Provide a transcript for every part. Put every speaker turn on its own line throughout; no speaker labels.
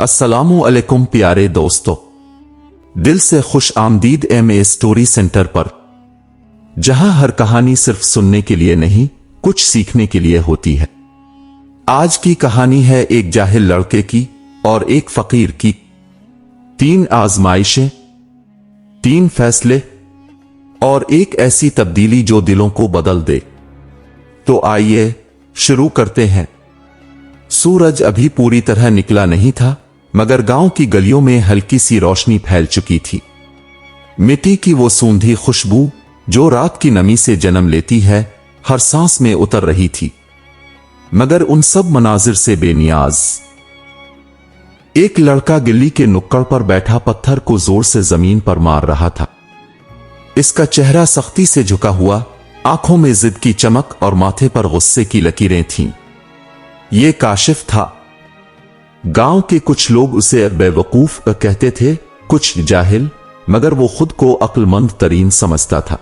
अस्सलामु अलैकुम प्यारे दोस्तों, दिल से खुश आमदीद MA स्टोरी सेंटर पर, जहां हर कहानी सिर्फ सुनने के लिए नहीं कुछ सीखने के लिए होती है। आज की कहानी है एक जाहिल लड़के की और एक फकीर की। 3 आजमाइशें, 3 फैसले और एक ऐसी तब्दीली जो दिलों को बदल दे। तो आइए शुरू करते हैं। सूरज अभी पूरी तरह निकला नहीं था, मगर गांव की गलियों में हल्की सी रोशनी फैल चुकी थी। मिट्टी की वो सूंधी खुशबू जो रात की नमी से जन्म लेती है, हर सांस में उतर रही थी। मगर उन सब मनाजिर से बेनियाज एक लड़का गिल्ली के नुक्कड़ पर बैठा पत्थर को जोर से जमीन पर मार रहा था। इसका चेहरा सख्ती से झुका हुआ, आंखों में जिद की चमक और माथे पर गुस्से की लकीरें थीं। ये काशिफ था। गांव के कुछ लोग उसे बेवकूफ कहते थे, कुछ जाहिल, मगर वो खुद को अक्लमंद तरीन समझता था।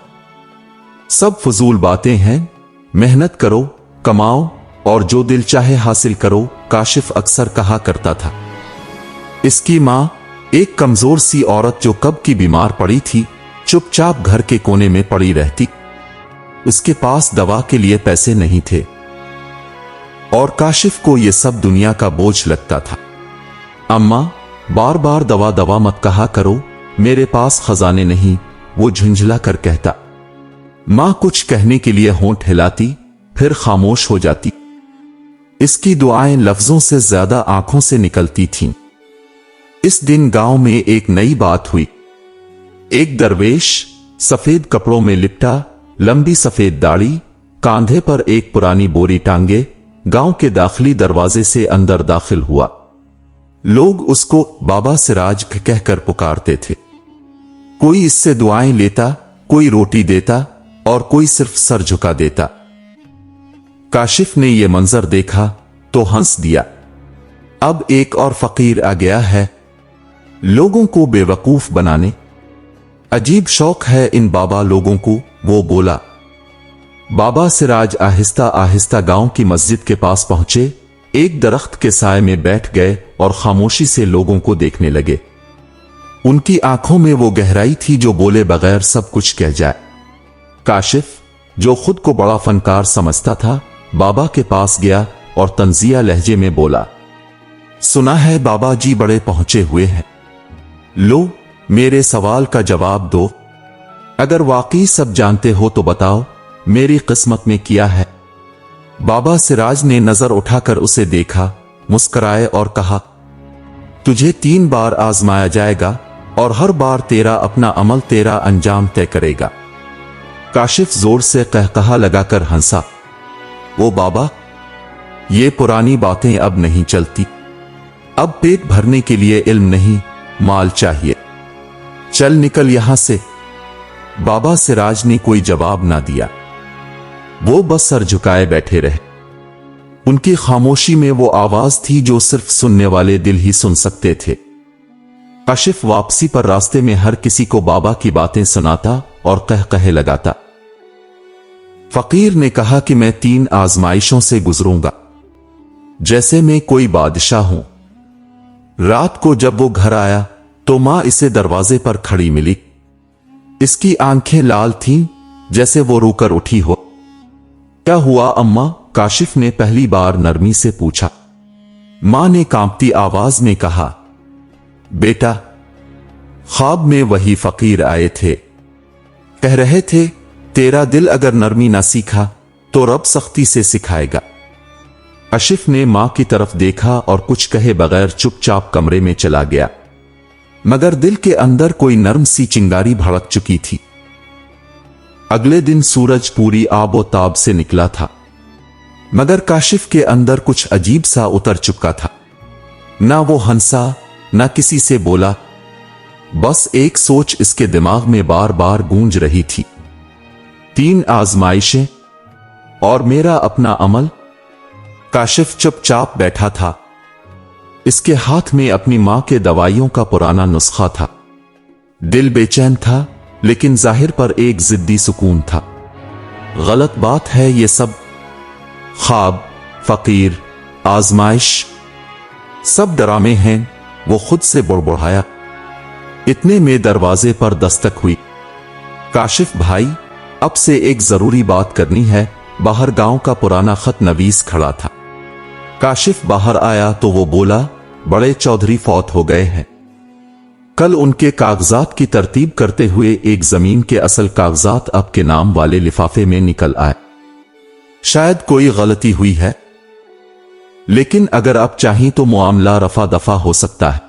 सब फजूल बातें हैं, मेहनत करो, कमाओ और जो दिल चाहे हासिल करो, काशिफ अक्सर कहा करता था। इसकी मां, एक कमजोर सी औरत जो कब की बीमार पड़ी थी, चुपचाप घर के कोने में पड़ी रहती। उसके पास दवा के लिए पैसे नहीं थे और काशिफ को यह सब दुनिया का बोझ लगता था। अम्मा, बार बार दवा दवा मत कहा करो, मेरे पास खजाने नहीं, वो झुंझला कर कहता। मां कुछ कहने के लिए होंठ हिलाती, फिर खामोश हो जाती। इसकी दुआएं लफ्जों से ज्यादा आंखों से निकलती थीं। इस दिन गांव में एक नई बात हुई। एक दरवेश सफेद कपड़ों में लिपटा, लंबी सफेद दाढ़ी, कांधे पर एक पुरानी बोरी टांगे, गांव के दाखिली दरवाजे से अंदर दाखिल हुआ। लोग उसको बाबा सिराज कहकर पुकारते थे। कोई इससे दुआएं लेता, कोई रोटी देता और कोई सिर्फ सर झुका देता। काशिफ ने यह मंजर देखा तो हंस दिया। अब एक और फकीर आ गया है, लोगों को बेवकूफ बनाने। अजीब शौक है इन बाबा लोगों को, वो बोला। बाबा सिराज आहिस्ता आहिस्ता गांव की मस्जिद के पास पहुंचे, एक दरख्त के साए में बैठ गए और खामोशी से लोगों को देखने लगे। उनकी आंखों में वो गहराई थी जो बोले बगैर सब कुछ कह जाए। काशिफ, जो खुद को बड़ा फनकार समझता था, बाबा के पास गया और तंजिया लहजे में बोला, सुना है बाबा जी बड़े पहुंचे हुए हैं। लो, मेरे सवाल का जवाब दो। अगर वाकई सब जानते हो तो बताओ, मेरी किस्मत में क्या है। बाबा सिराज ने नजर उठाकर उसे देखा, मुस्कुराए और कहा, तुझे 3 बार आजमाया जाएगा और हर बार तेरा अपना अमल तेरा अंजाम तय करेगा। काशिफ जोर से कहकहा लगाकर हंसा। वो बाबा, ये पुरानी बातें अब नहीं चलती। अब पेट भरने के लिए इल्म नहीं, माल चाहिए। चल निकल यहां से। बाबा सिराज ने कोई जवाब ना दिया। वो बस सर झुकाए बैठे रहे। उनकी खामोशी में वो आवाज थी जो सिर्फ सुनने वाले दिल ही सुन सकते थे। काशिफ वापसी पर रास्ते में हर किसी को बाबा की बातें सुनाता और कहकहे लगाता। फकीर ने कहा कि मैं 3 आजमाइशों से गुजरूंगा, जैसे मैं कोई बादशाह हूं। रात को जब वो घर आया तो मां इसे दरवाजे पर खड़ी मिली। इसकी आंखें लाल थीं, जैसे वो रोकर उठी हो। क्या हुआ अम्मा? काशिफ ने पहली बार नरमी से पूछा। मां ने कांपती आवाज में कहा, बेटा, ख्वाब में वही फकीर आए थे। कह रहे थे, तेरा दिल अगर नरमी ना सीखा तो रब सख्ती से सिखाएगा। काशिफ ने मां की तरफ देखा और कुछ कहे बगैर चुपचाप कमरे में चला गया। मगर दिल के अंदर कोई नर्म सी चिंगारी भड़क चुकी थी। अगले दिन सूरज पूरी आबो ताब से निकला था, मगर काशिफ के अंदर कुछ अजीब सा उतर चुका था। ना वो हंसा, ना किसी से बोला, बस एक सोच इसके दिमाग में बार बार गूंज रही थी। 3 आजमाइशें और मेरा अपना अमल। काशिफ चुपचाप बैठा था। इसके हाथ में अपनी मां के दवाइयों का पुराना नुस्खा था। दिल बेचैन था, लेकिन जाहिर पर एक जिद्दी सुकून था। गलत बात है ये सब। ख्वाब, फकीर, आजमाइश, सब डरामे हैं, वो खुद से बुड़बुड़ाया। इतने में दरवाजे पर दस्तक हुई। काशिफ भाई, अब से एक जरूरी बात करनी है। बाहर गांव का पुराना खत नवीस खड़ा था। काशिफ बाहर आया तो वो बोला, बड़े चौधरी फौत हो गए हैं। कल उनके कागजात की तरतीब करते हुए एक जमीन के असल कागजात आपके नाम वाले लिफाफे में निकल आए। शायद कोई गलती हुई है, लेकिन अगर आप चाहें तो मामला रफा दफा हो सकता है।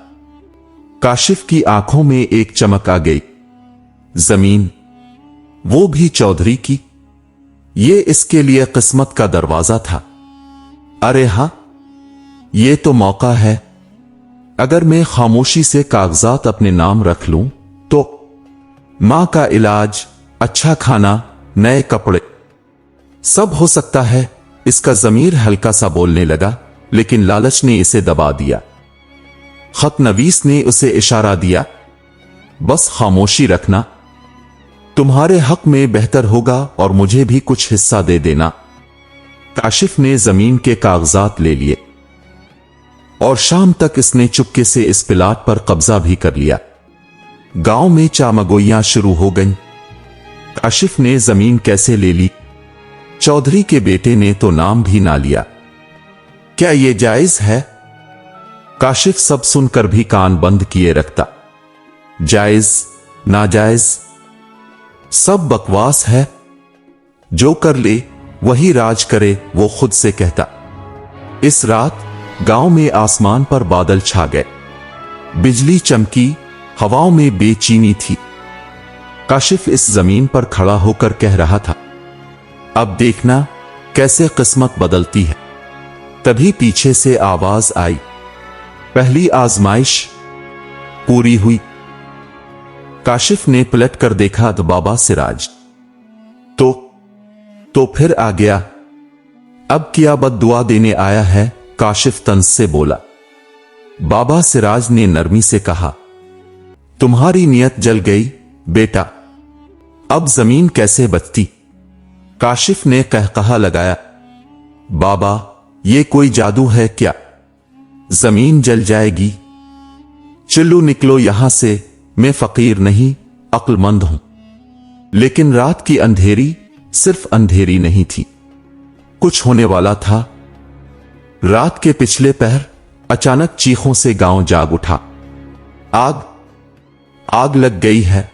काशिफ की आंखों में एक चमक आ गई। जमीन, वो भी चौधरी की? ये इसके लिए किस्मत का दरवाजा था। अरे हां, ये तो मौका है। अगर मैं खामोशी से कागजात अपने नाम रख लूं तो मां का इलाज, अच्छा खाना, नए कपड़े, सब हो सकता है। इसका जमीर हल्का सा बोलने लगा, लेकिन लालच ने इसे दबा दिया। खत नवीस ने उसे इशारा दिया, बस खामोशी रखना, तुम्हारे हक में बेहतर होगा और मुझे भी कुछ हिस्सा दे देना। काशिफ ने जमीन के कागजात ले लिए और शाम तक इसने चुपके से इस प्लाट पर कब्जा भी कर लिया। गांव में चामगोइयां शुरू हो गईं। काशिफ ने जमीन कैसे ले ली? चौधरी के बेटे ने तो नाम भी ना लिया। क्या यह जायज है? काशिफ सब सुनकर भी कान बंद किए रखता। जायज, नाजायज, सब बकवास है। जो कर ले वही राज करे, वो खुद से कहता। इस रात गांव में आसमान पर बादल छा गए। बिजली चमकी, हवाओं में बेचैनी थी। काशिफ इस जमीन पर खड़ा होकर कह रहा था, अब देखना कैसे किस्मत बदलती है। तभी पीछे से आवाज आई, पहली आजमाइश पूरी हुई। काशिफ ने पलट कर देखा तो बाबा सिराज तो फिर आ गया। अब क्या बद्दुआ देने आया है? काशिफ तंज से बोला। बाबा सिराज ने नरमी से कहा, तुम्हारी नियत जल गई बेटा, अब जमीन कैसे बचती? काशिफ ने कहकहा लगाया, बाबा ये कोई जादू है क्या? जमीन जल जाएगी? चिल्लू निकलो यहां से, मैं फकीर नहीं, अक्लमंद हूं। लेकिन रात की अंधेरी सिर्फ अंधेरी नहीं थी, कुछ होने वाला था। रात के पिछले पहर अचानक चीखों से गांव जाग उठा। आग, आग लग गई है।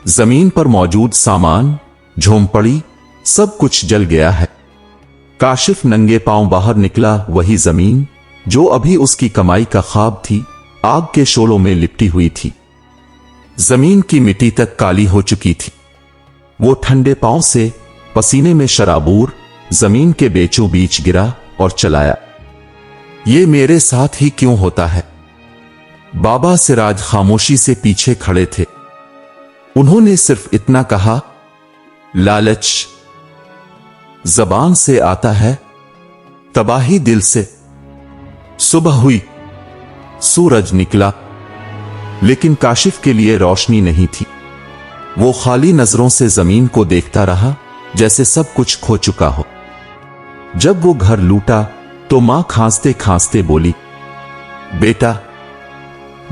जमीन पर मौजूद सामान, झोंपड़ी, सब कुछ जल गया है। काशिफ नंगे पांव बाहर निकला। वही जमीन जो अभी उसकी कमाई का ख्वाब थी, आग के शोलों में लिपटी हुई थी। जमीन की मिट्टी तक काली हो चुकी थी। वो ठंडे पांव से पसीने में शराबूर जमीन के बीचों बीच गिरा और चलाया। ये मेरे साथ ही क्यों होता है? बाबा सिराज खामोशी से पीछे खड़े थे। उन्होंने सिर्फ इतना कहा, लालच जबान से आता है, तबाही दिल से। सुबह हुई, सूरज निकला, लेकिन काशिफ के लिए रोशनी नहीं थी। वो खाली नजरों से जमीन को देखता रहा, जैसे सब कुछ खो चुका हो। जब वो घर लूटा तो मां खांसते खांसते बोली, बेटा,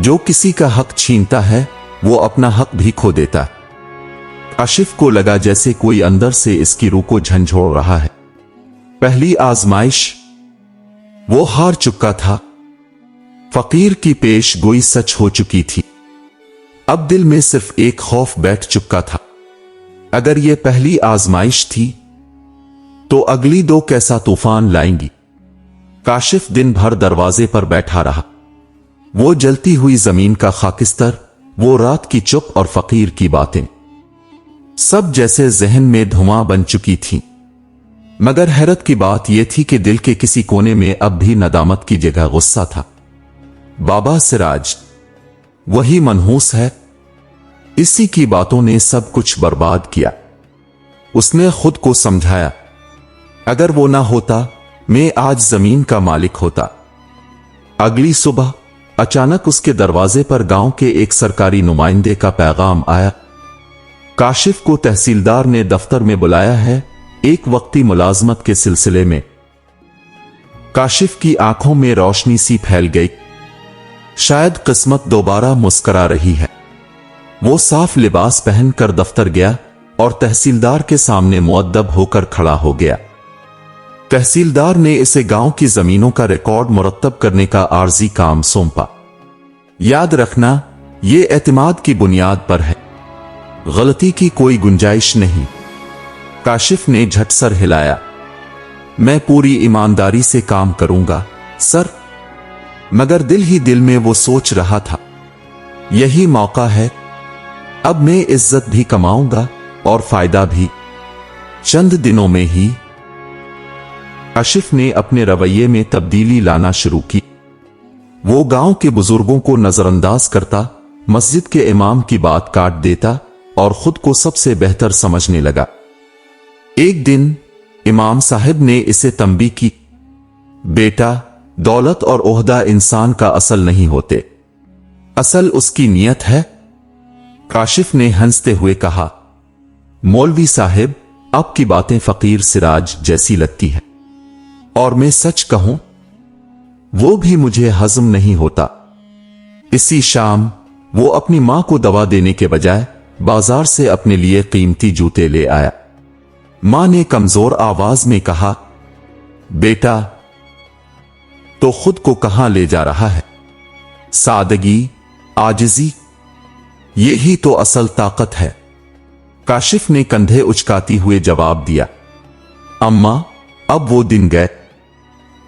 जो किसी का हक छीनता है वो अपना हक भी खो देता है। काशिफ को लगा जैसे कोई अंदर से इसकी रूह को झंझोड़ रहा है। पहली आजमाइश, वो हार चुका था। फकीर की पेश गोई सच हो चुकी थी। अब दिल में सिर्फ एक खौफ बैठ चुका था, अगर ये पहली आजमाइश थी तो अगली दो कैसा तूफान लाएंगी। काशिफ दिन भर दरवाजे पर बैठा रहा। वो जलती हुई जमीन का खाकिस्तर, वो रात की चुप और फकीर की बातें, सब जैसे जहन में धुआं बन चुकी थी। मगर हैरत की बात यह थी कि दिल के किसी कोने में अब भी नदामत की जगह गुस्सा था। बाबा सिराज वही मनहूस है, इसी की बातों ने सब कुछ बर्बाद किया। उसने खुद को समझाया, अगर वो ना होता मैं आज जमीन का मालिक होता। अगली सुबह अचानक उसके दरवाजे पर गांव के एक सरकारी नुमाइंदे का पैगाम आया। काशिफ को तहसीलदार ने दफ्तर में बुलाया है, एक वक्ती मुलाजमत के सिलसिले में। काशिफ की आंखों में रोशनी सी फैल गई। शायद किस्मत दोबारा मुस्कुरा रही है। वो साफ लिबास पहनकर दफ्तर गया और तहसीलदार के सामने मुअद्दब होकर खड़ा हो गया। तहसीलदार ने इसे गांव की जमीनों का रिकॉर्ड मुरत्तब करने का आर्जी काम सौंपा। याद रखना, ये एतमाद की बुनियाद पर है, गलती की कोई गुंजाइश नहीं। काशिफ ने झट सर हिलाया। मैं पूरी ईमानदारी से काम करूंगा सर। मगर दिल ही दिल में वो सोच रहा था, यही मौका है, अब मैं इज्जत भी कमाऊंगा और फायदा भी। चंद दिनों में ही काशिफ ने अपने रवैये में तब्दीली लाना शुरू की। वो गांव के बुजुर्गों को नजरअंदाज करता, मस्जिद के इमाम की बात काट देता और खुद को सबसे बेहतर समझने लगा। एक दिन इमाम साहब ने इसे तंबीह की, बेटा, दौलत और ओहदा इंसान का असल नहीं होते, असल उसकी नीयत है। काशिफ ने हंसते हुए कहा, मौलवी साहब, आपकी बातें फकीर सिराज जैसी लगती है, और मैं सच कहूं, वो भी मुझे हजम नहीं होता। इसी शाम वो अपनी मां को दवा देने के बजाय बाजार से अपने लिए कीमती जूते ले आया। मां ने कमजोर आवाज में कहा, बेटा, तो खुद को कहां ले जा रहा है? सादगी, आजिजी, यही तो असल ताकत है। काशिफ ने कंधे उचकाती हुए जवाब दिया, अम्मा, अब वो दिन गए।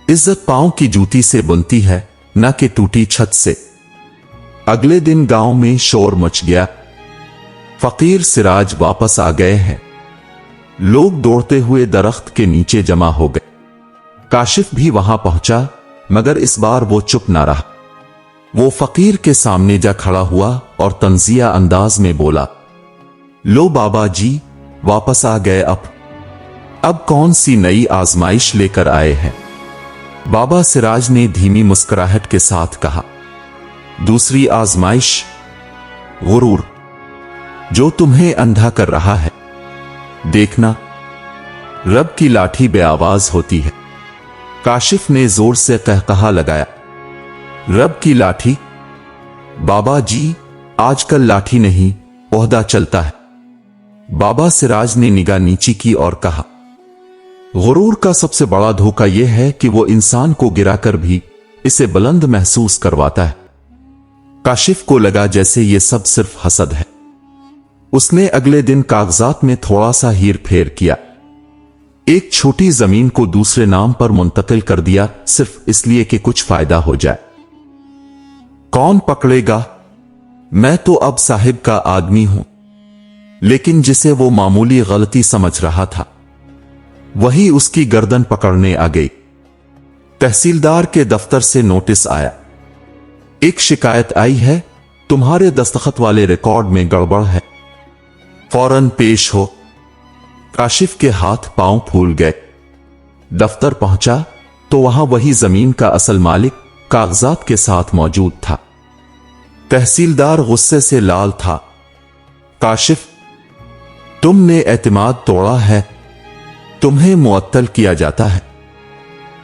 इज्जत पांव की जूती से बुनती है, न कि टूटी छत से। अगले दिन गांव में शोर मच गया। फकीर सिराज वापस आ गए हैं। लोग दौड़ते हुए दरख्त के नीचे जमा हो गए। काशिफ भी वहां पहुंचा, मगर इस बार वो चुप ना रहा। वो फकीर के सामने जा खड़ा हुआ और तंजिया अंदाज में बोला, लो बाबा जी, वापस आ गए। अब कौन सी नई आजमाइश लेकर आए हैं? बाबा सिराज ने धीमी मुस्कुराहट के साथ कहा, दूसरी आजमाइश, गुरूर, जो तुम्हें अंधा कर रहा है। देखना, रब की लाठी बेआवाज होती है। काशिफ ने जोर से कहकहा लगाया, रब की लाठी? बाबा जी, आजकल लाठी नहीं, ओहदा चलता है। बाबा सिराज ने निगाह नीची की और कहा, गुरूर का सबसे बड़ा धोखा यह है कि वो इंसान को गिराकर भी इसे बुलंद महसूस करवाता है। काशिफ को लगा जैसे ये सब सिर्फ हसद है। उसने अगले दिन कागजात में थोड़ा सा हीर फेर किया। एक छोटी जमीन को दूसरे नाम पर मुंतकिल कर दिया, सिर्फ इसलिए कि कुछ फायदा हो जाए। कौन पकड़ेगा? मैं तो अब साहिब का आदमी हूं। लेकिन जिसे वो मामूली गलती समझ रहा था, वही उसकी गर्दन पकड़ने आ गई। तहसीलदार के दफ्तर से नोटिस आया, एक शिकायत आई है, तुम्हारे दस्तखत वाले रिकॉर्ड में गड़बड़ है, फौरन पेश हो। काशिफ के हाथ पांव फूल गए। दफ्तर पहुंचा तो वहां वही जमीन का असल मालिक कागजात के साथ मौजूद था। तहसीलदार गुस्से से लाल था। काशिफ, तुमने एतमाद तोड़ा है, तुम्हें मुअत्तल किया जाता है।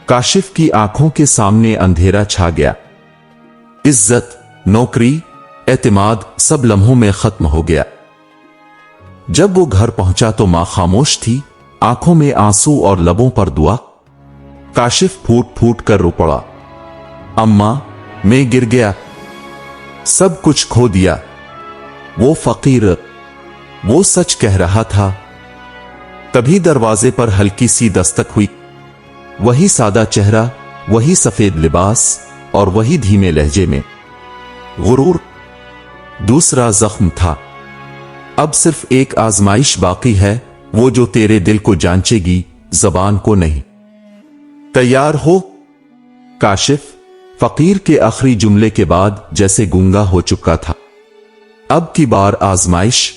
काशिफ की आंखों के सामने अंधेरा छा गया। इज्जत, नौकरी, एतमाद सब लम्हों में खत्म हो गया। जब वो घर पहुंचा तो मां खामोश थी, आंखों में आंसू और लबों पर दुआ। काशिफ फूट फूट कर रो पड़ा, अम्मा, मैं गिर गया, सब कुछ खो दिया। वो फकीर, वो सच कह रहा था। तभी दरवाजे पर हल्की सी दस्तक हुई। वही सादा चेहरा, वही सफेद लिबास और वही धीमे लहजे में। गुरूर, दूसरा जख्म था। अब सिर्फ एक आजमाइश बाकी है, वो जो तेरे दिल को जांचेगी, जबान को नहीं। तैयार हो? काशिफ फकीर के आखिरी जुमले के बाद जैसे गूंगा हो चुका था। अब की बार आजमाइश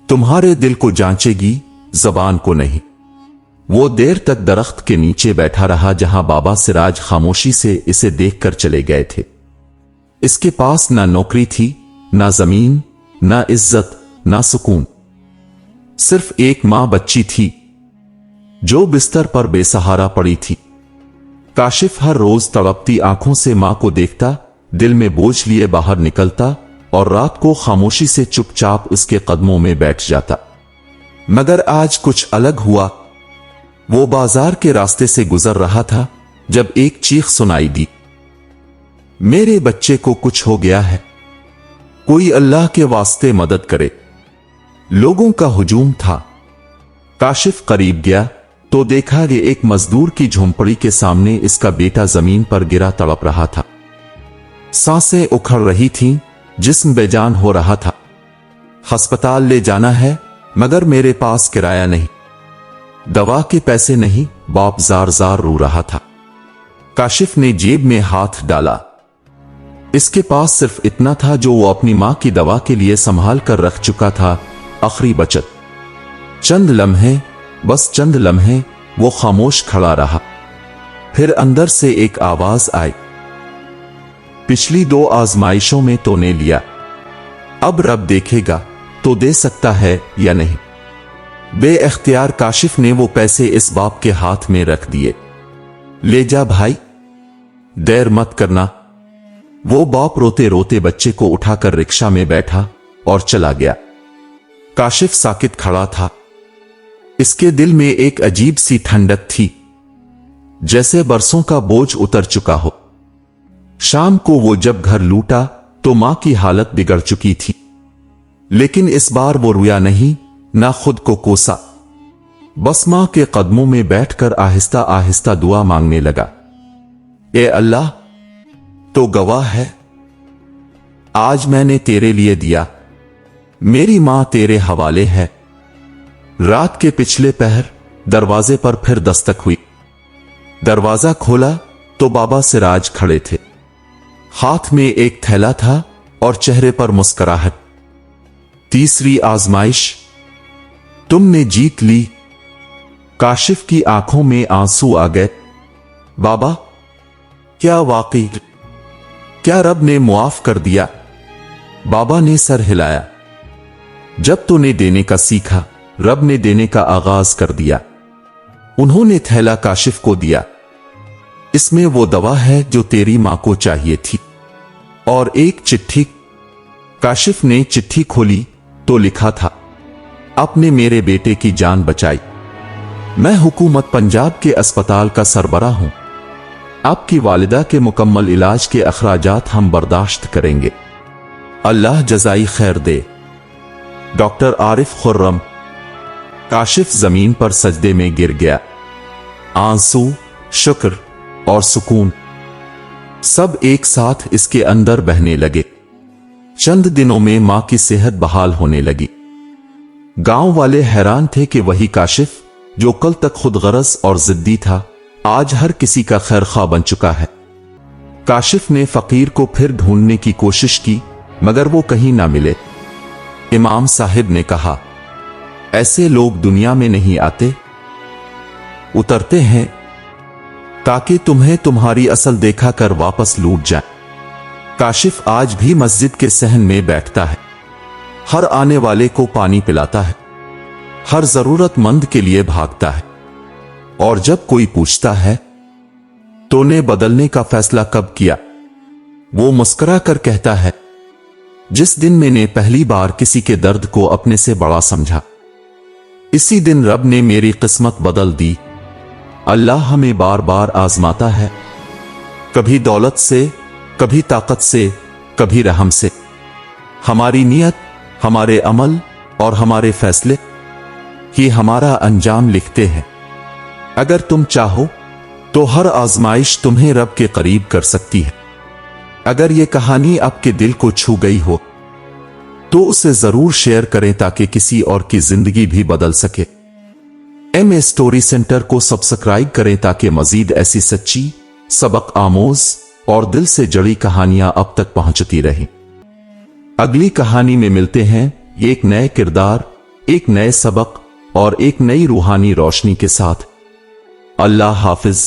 तुम्हारे दिल को जांचेगी, जबान को नहीं। वो देर तक दरख्त के नीचे बैठा रहा जहां बाबा सिराज खामोशी से इसे देखकर चले गए थे। इसके पास ना नौकरी थी, ना जमीन, ना इज्जत, ना सुकून। सिर्फ एक मां बच्ची थी जो बिस्तर पर बेसहारा पड़ी थी। काशिफ हर रोज तड़पती आंखों से मां को देखता दिल में बोझ लिए बाहर निकलता और रात को खामोशी से चुपचाप उसके कदमों में बैठ जाता। मगर आज कुछ अलग हुआ। वो बाजार के रास्ते से गुजर रहा था जब एक चीख सुनाई दी, मेरे बच्चे को कुछ हो गया है, कोई अल्लाह के वास्ते मदद करे। लोगों का हुजूम था। काशिफ करीब गया तो देखा कि एक मजदूर की झोंपड़ी के सामने इसका बेटा जमीन पर गिरा तड़प रहा था। सांसें उखड़ रही थीं, जिस्म बेजान हो रहा था। अस्पताल ले जाना है मगर मेरे पास किराया नहीं, दवा के पैसे नहीं, बाप जार जार रो रहा था। काशिफ ने जेब में हाथ डाला। इसके पास सिर्फ इतना था जो वो अपनी मां की दवा के लिए संभाल कर रख चुका था, आखिरी बचत। चंद लम्हे, बस चंद लम्हे वो खामोश खड़ा रहा। फिर अंदर से एक आवाज आई, पिछली 2 आजमाइशों में तो ने लिया, अब रब देखेगा तो दे सकता है या नहीं। बेइख्तियार काशिफ ने वो पैसे इस बाप के हाथ में रख दिए। ले जा भाई, देर मत करना। वो बाप रोते रोते बच्चे को उठाकर रिक्शा में बैठा और चला गया। काशिफ साकित खड़ा था। इसके दिल में एक अजीब सी ठंडक थी, जैसे बरसों का बोझ उतर चुका हो। शाम को वो जब घर लौटा तो मां की हालत बिगड़ चुकी थी, लेकिन इस बार वो रोया नहीं, ना खुद को कोसा। बस मां के कदमों में बैठकर आहिस्ता आहिस्ता दुआ मांगने लगा, ए अल्लाह तो गवाह है, आज मैंने तेरे लिए दिया, मेरी मां तेरे हवाले है। रात के पिछले पहर दरवाजे पर फिर दस्तक हुई। दरवाजा खोला तो बाबा सिराज खड़े थे। हाथ में एक थैला था और चेहरे पर मुस्कुराहट। तीसरी आजमाइश, तुमने जीत ली। काशिफ की आंखों में आंसू आ गए। बाबा, क्या वाकई, क्या रब ने मुआफ कर दिया? बाबा ने सर हिलाया। जब तूने देने का सीखा, रब ने देने का आगाज कर दिया। उन्होंने थैला काशिफ को दिया। इसमें वो दवा है जो तेरी मां को चाहिए थी, और एक चिट्ठी। काशिफ ने चिट्ठी खोली तो लिखा था, आपने मेरे बेटे की जान बचाई। मैं हुकूमत पंजाब के अस्पताल का सरबराह हूं। आपकी वालिदा के मुकम्मल इलाज के अखराजात हम बर्दाश्त करेंगे। अल्लाह जज़ाई खैर दे। डॉक्टर आरिफ खुर्रम। काशिफ जमीन पर सजदे में गिर गया। आंसू, शुक्र और सुकून सब एक साथ इसके अंदर बहने लगे। चंद दिनों में मां की सेहत बहाल होने लगी। गांव वाले हैरान थे कि वही काशिफ जो कल तक खुदगरज और जिद्दी था, आज हर किसी का खैरख्वाह बन चुका है। काशिफ ने फकीर को फिर ढूंढने की कोशिश की, मगर वो कहीं ना मिले। इमाम साहिब ने कहा, ऐसे लोग दुनिया में नहीं आते, उतरते हैं ताकि तुम्हें तुम्हारी असल देखा कर वापस लूट जाए। काशिफ आज भी मस्जिद के सहन में बैठता है, हर आने वाले को पानी पिलाता है, हर जरूरतमंद के लिए भागता है, और जब कोई पूछता है तूने बदलने का फैसला कब किया, वो मुस्कुरा कर कहता है, जिस दिन मैंने पहली बार किसी के दर्द को अपने से बड़ा समझा, इसी दिन रब ने मेरी किस्मत बदल दी। अल्लाह हमें बार बार आजमाता है, कभी दौलत से, कभी ताकत से, कभी रहम से। हमारी नियत, हमारे अमल और हमारे फैसले ही हमारा अंजाम लिखते हैं। अगर तुम चाहो तो हर आजमाइश तुम्हें रब के करीब कर सकती है। अगर ये कहानी आपके दिल को छू गई हो तो उसे जरूर शेयर करें ताकि किसी और की जिंदगी भी बदल सके। एमए स्टोरी सेंटर को सब्सक्राइब करें ताकि मजीद ऐसी सच्ची, सबक आमोज और दिल से जड़ी कहानियां अब तक पहुंचती रहें। अगली कहानी में मिलते हैं एक नए किरदार, एक नए सबक और एक नई रूहानी रोशनी के साथ। अल्लाह हाफिज।